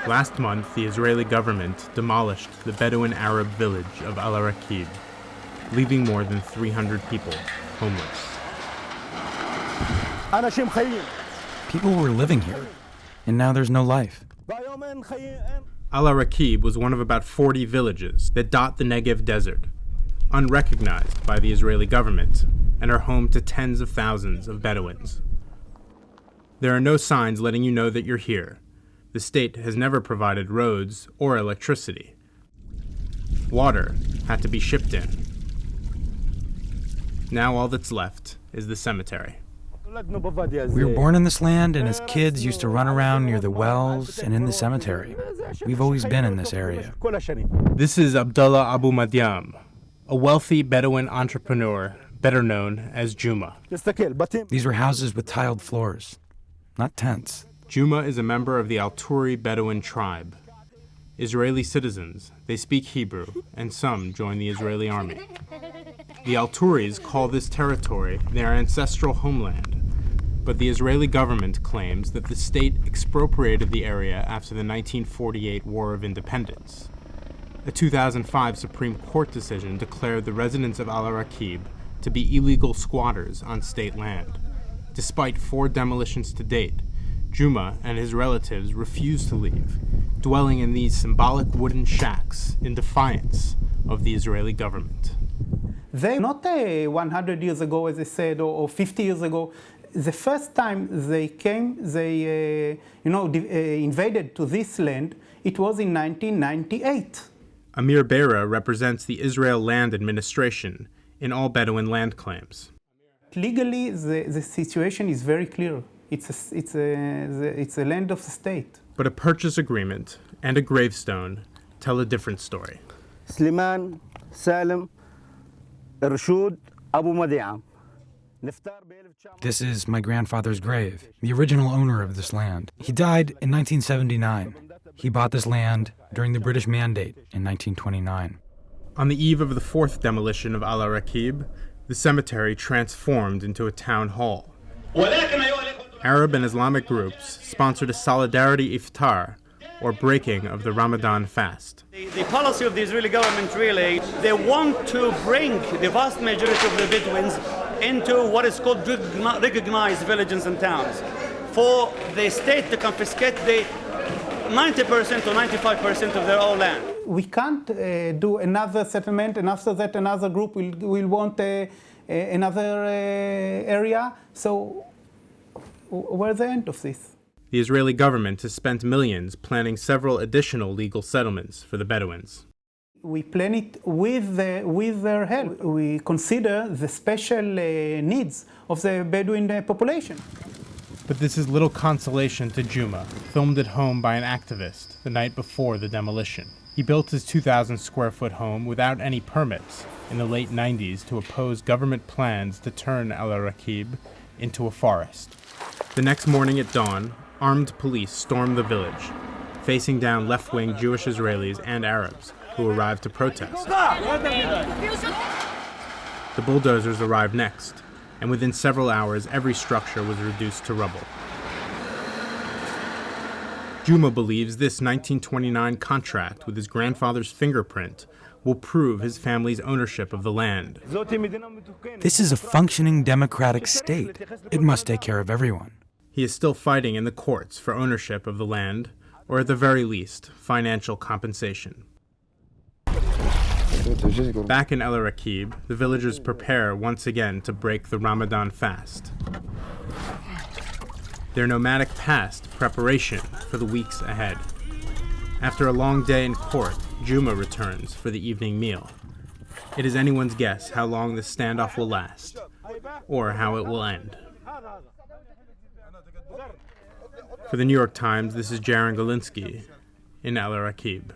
Last month, the Israeli government demolished the Bedouin Arab village of Al-Rakib, leaving more than 300 people homeless. People were living here, and now there's no life. Al-Rakib was one of about 40 villages that dot the Negev Desert, unrecognized by the Israeli government, and are home to tens of thousands of Bedouins. There are no signs letting you know that you're here. The state has never provided roads or electricity. Water had to be shipped in. Now all that's left is the cemetery. We were born in this land, and as kids used to run around near the wells and in the cemetery. We've always been in this area. This is Abdullah Abu Madyam, a wealthy Bedouin entrepreneur, better known as Juma. These were houses with tiled floors, not tents. Juma is a member of the Al-Turi Bedouin tribe. Israeli citizens, they speak Hebrew, and some join the Israeli army. The Al-Turis call this territory their ancestral homeland, but the Israeli government claims that the state expropriated the area after the 1948 War of Independence. A 2005 Supreme Court decision declared the residents of Al-Rakib to be illegal squatters on state land. Despite 4 demolitions to date, Juma and his relatives refuse to leave, dwelling in these symbolic wooden shacks in defiance of the Israeli government. They, not 100 years ago, as I said, or 50 years ago, the first time they came, they invaded to this land, it was in 1998. Amir Beira represents the Israel Land Administration in all Bedouin land claims. Legally, the situation is very clear. It's a land of the state. But a purchase agreement and a gravestone tell a different story. Sliman Salim Rashud Abu Madyam. This is my grandfather's grave, the original owner of this land. He died in 1979. He bought this land during the British Mandate in 1929. On the eve of the 4th demolition of Al-Rakib, the cemetery transformed into a town hall. Arab and Islamic groups sponsored a solidarity iftar, or breaking of the Ramadan fast. The policy of the Israeli government really, they want to bring the vast majority of the Bedouins into what is called recognized villages and towns, for the state to confiscate the 90% or 95% of their own land. We can't do another settlement, and after that another group will want another area. So where's the end of this? The Israeli government has spent millions planning several additional legal settlements for the Bedouins. We plan it with their help. We consider the special needs of the Bedouin population. But this is little consolation to Juma, filmed at home by an activist the night before the demolition. He built his 2,000-square-foot home without any permits in the late 90s to oppose government plans to turn Al-Rakib into a forest. The next morning at dawn, armed police stormed the village, facing down left-wing Jewish Israelis and Arabs who arrived to protest. The bulldozers arrived next, and within several hours, every structure was reduced to rubble. Juma believes this 1929 contract with his grandfather's fingerprint will prove his family's ownership of the land. This is a functioning democratic state. It must take care of everyone. He is still fighting in the courts for ownership of the land, or at the very least, financial compensation. Back in Al-Rakib, the villagers prepare once again to break the Ramadan fast. Their nomadic past preparation for the weeks ahead. After a long day in court, Juma returns for the evening meal. It is anyone's guess how long this standoff will last, or how it will end. For the New York Times, this is Jaron Galinsky in Al-Rakib.